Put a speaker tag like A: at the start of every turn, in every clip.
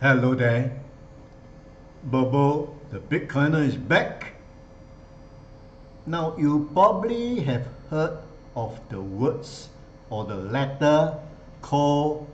A: Hello there, BoBo, the Bitcoiner is back. Now you probably have heard of the words or the letter called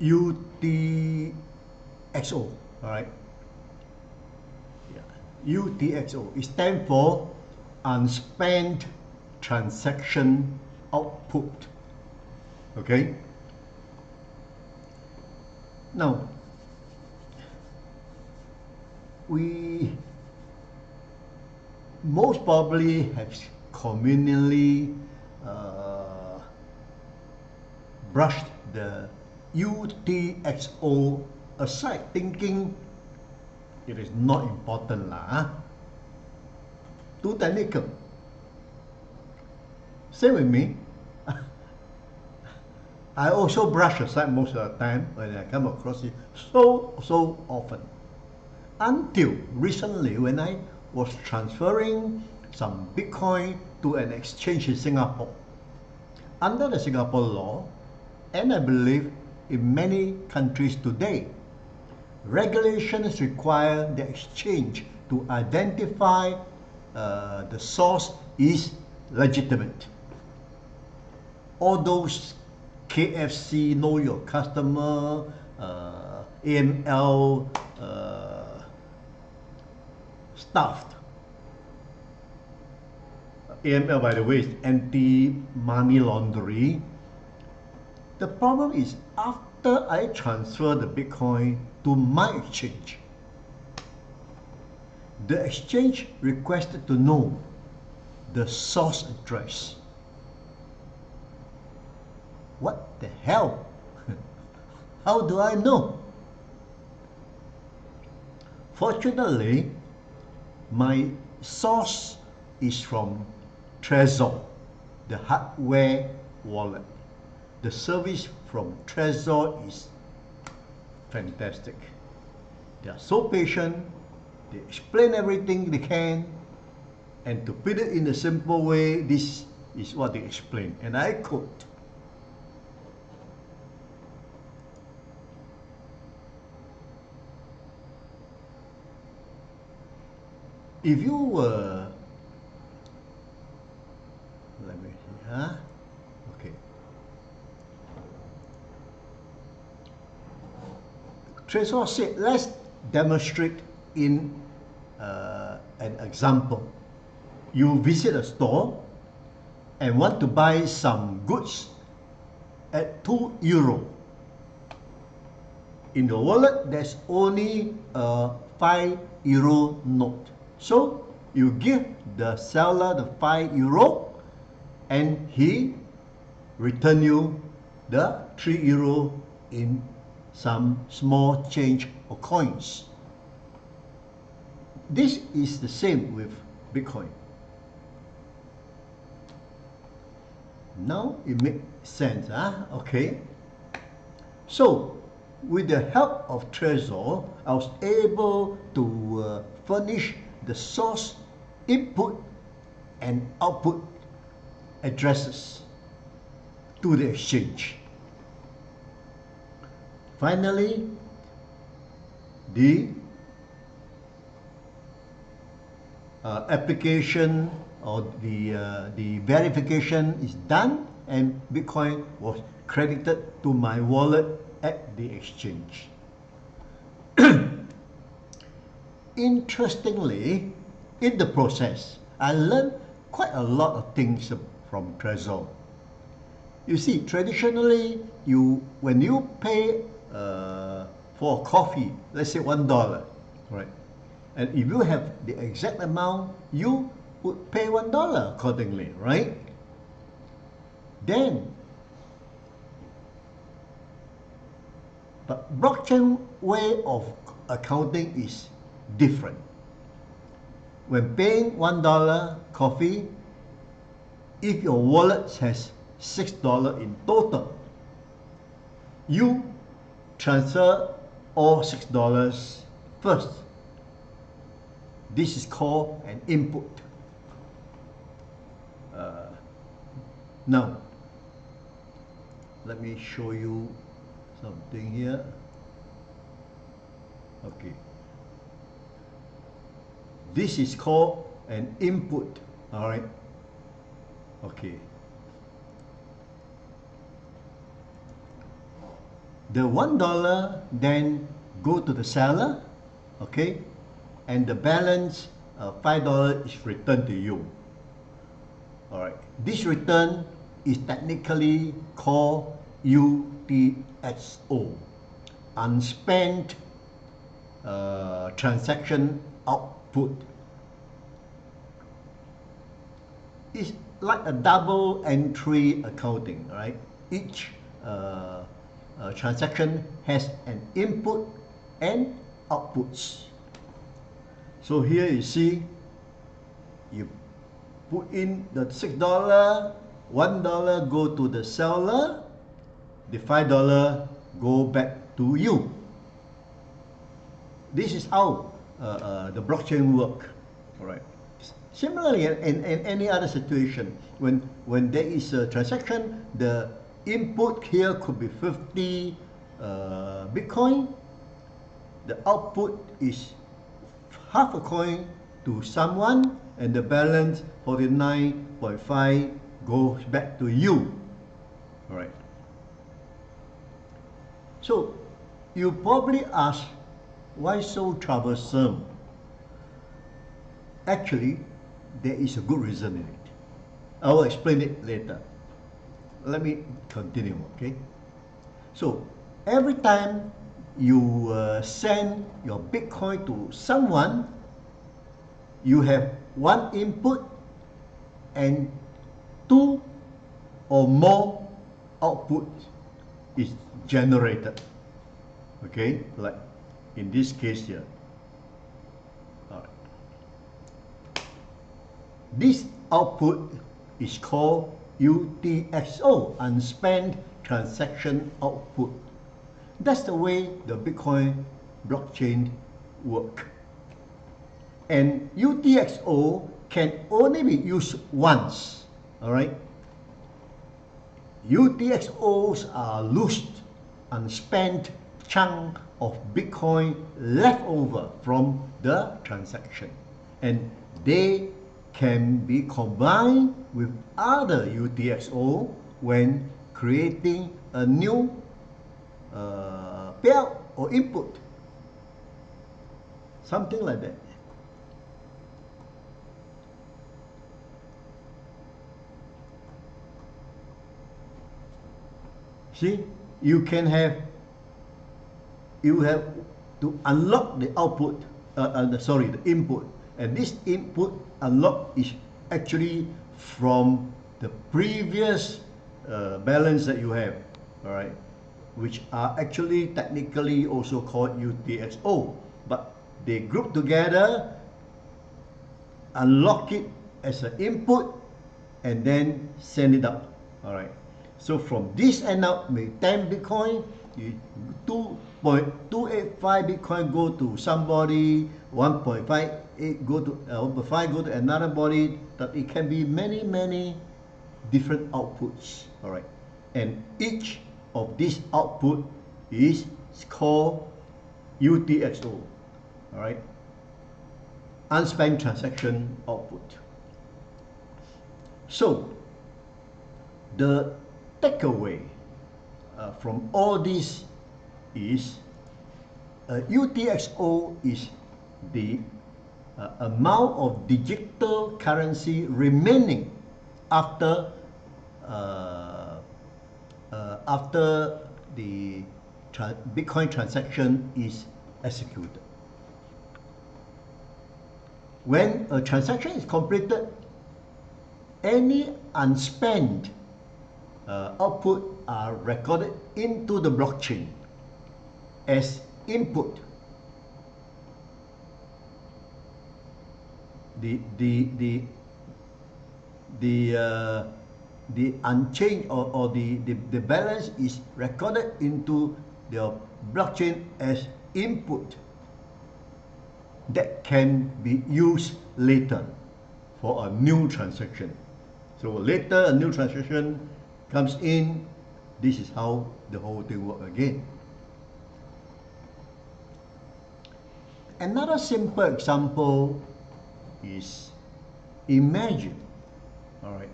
A: UTXO, alright? Yeah. UTXO, it stands for Unspent Transaction Output, okay? Now, we most probably have communally brushed the UTXO aside, thinking it is not important lah. Too technical. Same with me. I also brush aside most of the time when I come across it so often. Until recently, when I was transferring some Bitcoin to an exchange in Singapore. Under the Singapore law, and I believe in many countries today, regulations require the exchange to identify the source is legitimate. All those KFC, know your customer, AML, stuffed. AML, by the way, is anti-money laundering. The problem is after I transfer the Bitcoin to my exchange, the exchange requested to know the source address. What the hell? How do I know? Fortunately, my source is from Trezor, the hardware wallet. The service from Trezor is fantastic. They are so patient, they explain everything they can, and to put it in a simple way, this is what they explain, and I quote, if you were, let me see, okay. Trezor said, let's demonstrate in an example. You visit a store and want to buy some goods at €2. In the wallet, there's only a €5 note. So you give the seller the €5 and he return you the €3 in some small change or coins. This is the same with Bitcoin. Now it makes sense, okay? So with the help of Trezor, I was able to furnish the source, input, and output addresses to the exchange. Finally, the application or the verification is done, and Bitcoin was credited to my wallet at the exchange. Interestingly, in the process, I learned quite a lot of things from Trezor. You see, traditionally, when you pay for a coffee, let's say $1, right? And if you have the exact amount, you would pay $1 accordingly, right? But blockchain way of accounting is different. When paying $1 coffee, if your wallet has $6 in total, you transfer all $6 first. This is called an input. Now, let me show you something here. Okay. This is called an input. All right. Okay. The $1 then go to the seller, okay, and the balance $5 is returned to you. All right. This return is technically called UTXO, Unspent Transaction Output. It's like a double entry accounting, right? Each transaction has an input and outputs. So here you see, you put in the $6, $1 go to the seller, the $5 go back to you. This is how the blockchain work. All right. Similarly, in any other situation, when there is a transaction, the input here could be 50 Bitcoin. The output is half a coin to someone, and the balance 49.5 goes back to you. All right. So you probably ask, why so troublesome? Actually, there is a good reason in it. I will explain it later. Let me continue, okay? So every time you send your Bitcoin to someone, you have one input and two or more output is generated. Okay, like in this case here. All right. This output is called UTXO, Unspent Transaction Output. That's the way the Bitcoin blockchain work. And UTXO can only be used once. All right. UTXOs are loose, unspent chunk of Bitcoin left over from the transaction, and they can be combined with other UTXO when creating a new payout or input, something like that. See, you have to unlock the output, the input, and this input unlock is actually from the previous balance that you have, all right, which are actually technically also called UTXO, but they group together, unlock it as an input, and then send it up, all right. So from this end up with 10 Bitcoin, 2.285 Bitcoin go to somebody, 1.58 go to 1.5 go to another body. That it can be many different outputs. All right, and each of these output is called UTXO. All right, Unspent Transaction Output. So the takeaway from all this is UTXO is the amount of digital currency remaining after the Bitcoin transaction is executed. When a transaction is completed, any unspent output are recorded into the blockchain as input. The unchanged or the balance is recorded into the blockchain as input that can be used later for a new transaction. So later a new transaction comes in, this is how the whole thing works again. Another simple example is, imagine, all right,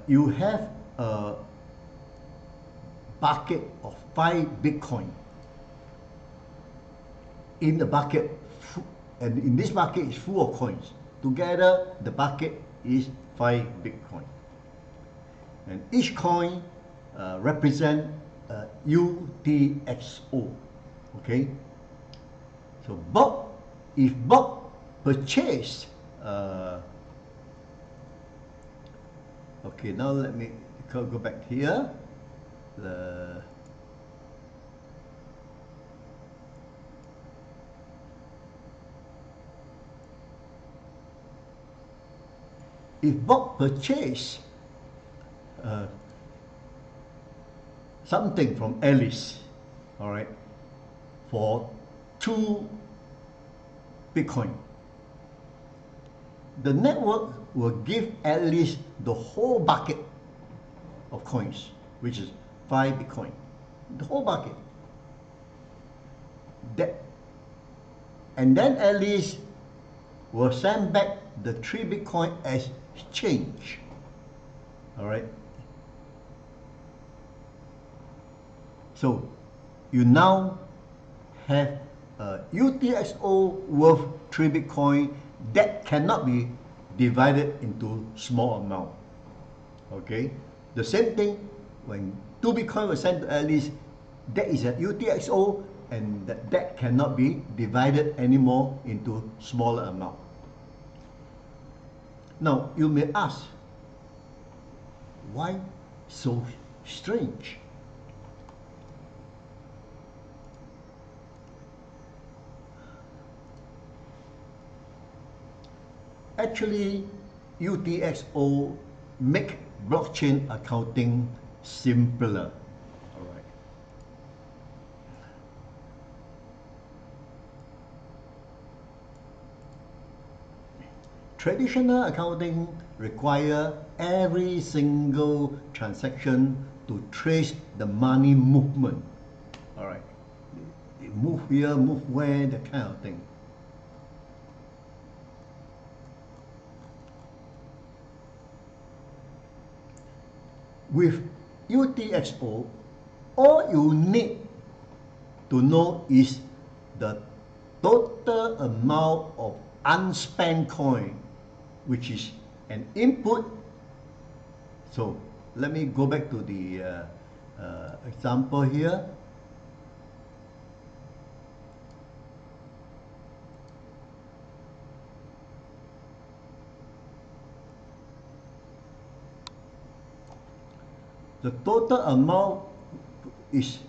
A: you have a bucket of 5 Bitcoin. In the bucket, and in this bucket is full of coins. Together, the bucket is 5 Bitcoin. And each coin represent UTXO. Okay. So if Bob purchased, okay, now let me go back here. If Bob purchased something from Alice, all right, for 2 Bitcoin, the network will give Alice the whole bucket of coins, which is 5 Bitcoin, the whole bucket. And then Alice will send back the 3 Bitcoin as change. All right. So you now have a UTXO worth 3 Bitcoin that cannot be divided into small amount. Okay. The same thing when 2 Bitcoin was sent to Alice, that is a UTXO, and that cannot be divided anymore into smaller amount. Now you may ask, why so strange? Actually, UTXO make blockchain accounting simpler. All right. Traditional accounting require every single transaction to trace the money movement. All right. Move here, move where, that kind of thing. With UTXO, all you need to know is the total amount of unspent coin, which is an input. So let me go back to the example here. The total amount is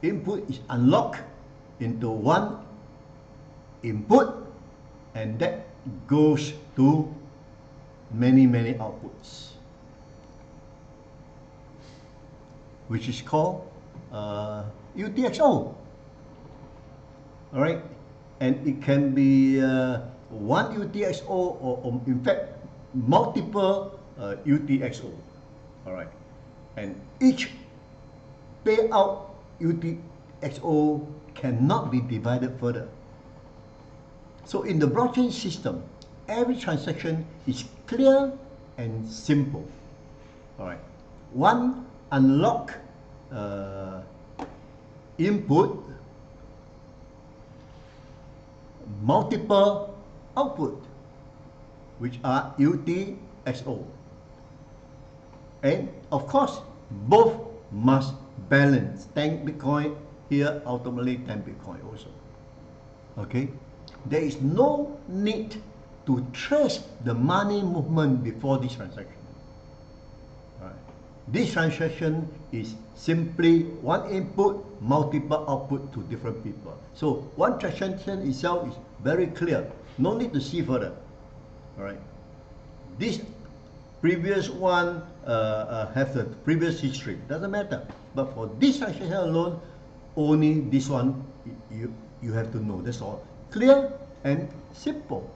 A: input is unlocked into one input, and that goes to many outputs, which is called UTXO. All right, and it can be one UTXO or in fact multiple UTXO. All right. And each payout UTXO cannot be divided further. So in the blockchain system, every transaction is clear and simple. All right. One unlock input, multiple output, which are UTXO. And of course, both must balance. 10 Bitcoin here, ultimately 10 Bitcoin also. Okay? There is no need to trace the money movement before this transaction. Right. This transaction is simply one input, multiple output to different people. So one transaction itself is very clear. No need to see further. All right. This previous one have the previous history, doesn't matter. But for this transaction alone, only this one you have to know. That's all. Clear and simple.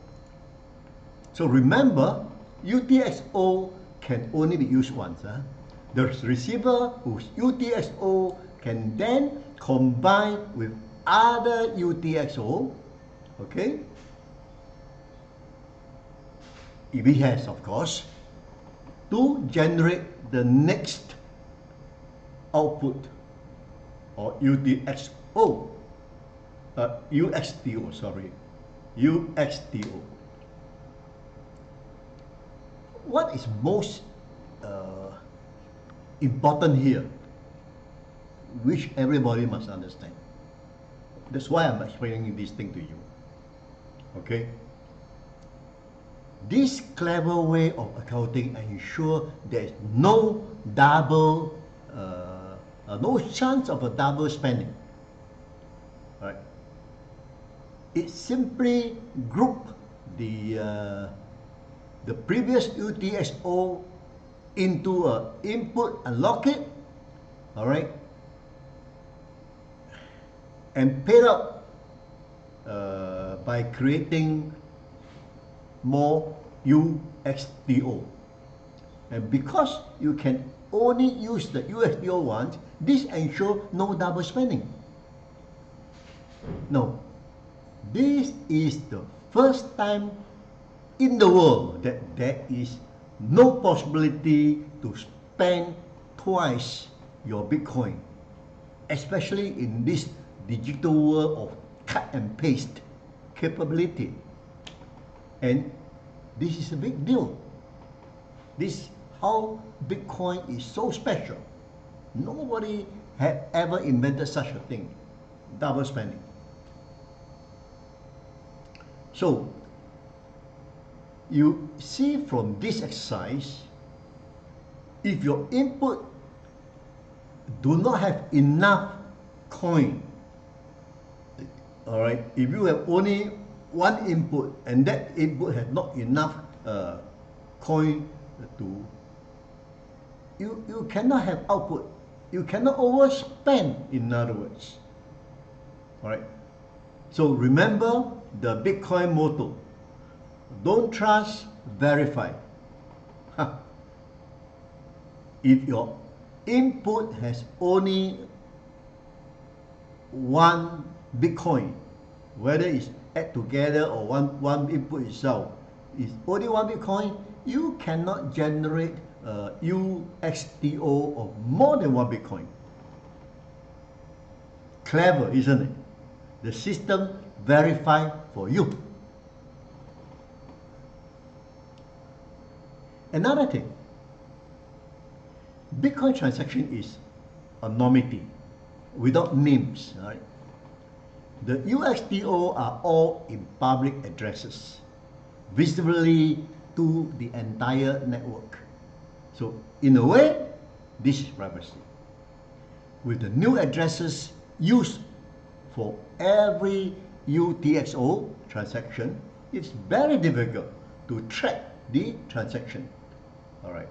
A: So remember, UTXO can only be used once. The receiver whose UTXO can then combine with other UTXO, okay, if he has, of course, to generate the next output or UTXO, UXTO, sorry, UXTO. What is most important here, which everybody must understand? That's why I'm explaining this thing to you. Okay? This clever way of accounting ensure there is no double, no chance of a double spending. Right? It simply group the previous UTXO into an input and lock it, all right, and paid out by creating more UXTO. And because you can only use the UXTO once, this ensures no double spending. No, this is the first time in the world that there is no possibility to spend twice your Bitcoin, especially in this digital world of cut and paste capability. And this is a big deal. This is how Bitcoin is so special. Nobody had ever invented such a thing, double spending. So you see from this exercise, if your input do not have enough coin, all right, if you have only one input and that input has not enough coin to, you cannot have output. You cannot overspend, in other words. All right. So remember the Bitcoin motto: don't trust, verify. If your input has only one Bitcoin, whether it's add together or one input itself, is only one Bitcoin, you cannot generate UXTO of more than one Bitcoin. Clever, isn't it? The system verify for you. Another thing, Bitcoin transaction is anonymity, without names, right? The UXTO are all in public addresses, visibly to the entire network. So in a way, this is privacy. With the new addresses used for every UTXO transaction, it's very difficult to track the transaction. All right.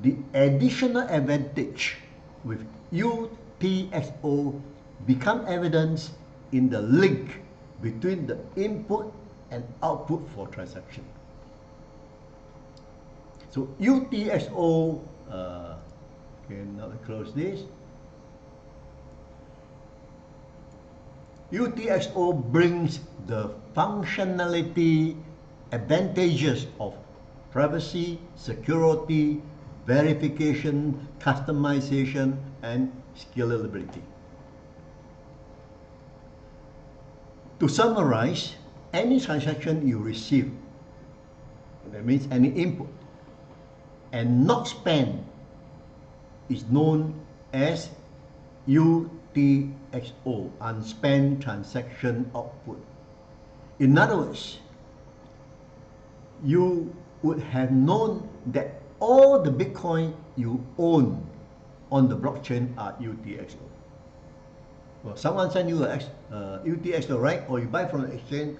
A: The additional advantage with UTXO become evidence in the link between the input and output for transaction. So UTXO, okay, now I close this. UTXO brings the functionality advantages of privacy, security, verification, customization, and scalability. To summarize, any transaction you receive, that means any input, and not spent, is known as UTXO, Unspent Transaction Output. In other words, you would have known that all the Bitcoin you own on the blockchain are UTXO. Well, someone send you a UTXO, right? Or you buy from the exchange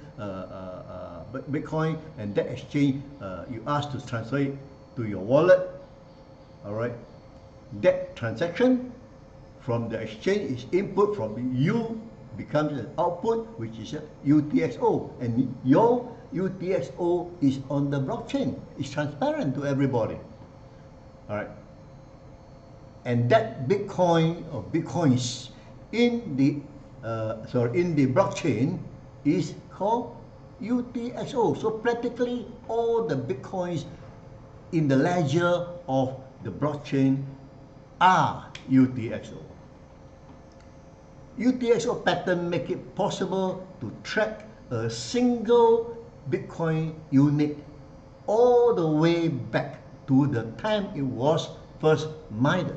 A: Bitcoin, and that exchange you ask to transfer it to your wallet. All right, that transaction from the exchange is input from you becomes an output, which is a UTXO, and your UTXO is on the blockchain. It's transparent to everybody. All right, and that Bitcoin or Bitcoins in the in the blockchain is called UTXO. So practically all the Bitcoins in the ledger of the blockchain are UTXO. UTXO pattern make it possible to track a single Bitcoin unit all the way back to the time it was first mined.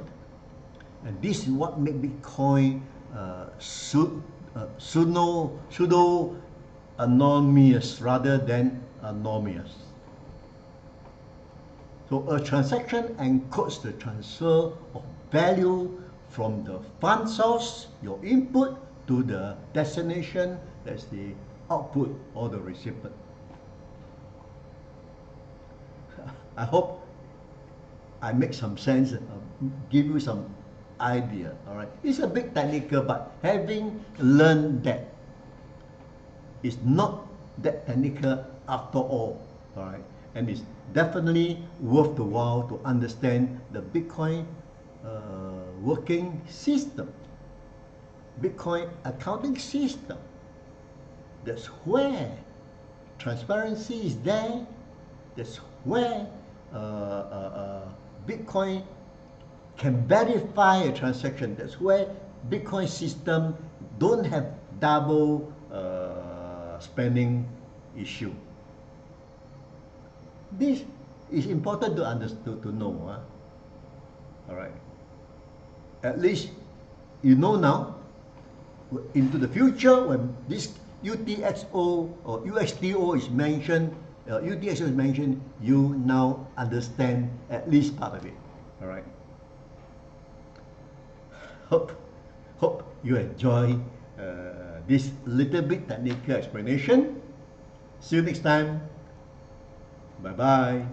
A: And this is what makes Bitcoin pseudo anonymous rather than anonymous. So a transaction encodes the transfer of value from the fund source, your input, to the destination, that's the output or the recipient. I hope I make some sense, give you some idea, all right? It's a bit technical, but having learned that, it's not that technical after all right? And it's definitely worth the while to understand the Bitcoin working system, Bitcoin accounting system. That's where transparency is there. That's where Bitcoin can verify a transaction. That's where Bitcoin system don't have double spending issue. This is important to understand, to know. All right. At least you know now. Into the future, when this UTXO or UXTO is mentioned, UTXO is mentioned, you now understand at least part of it. All right. Hope you enjoy this little bit technical explanation. See you next time. Bye bye.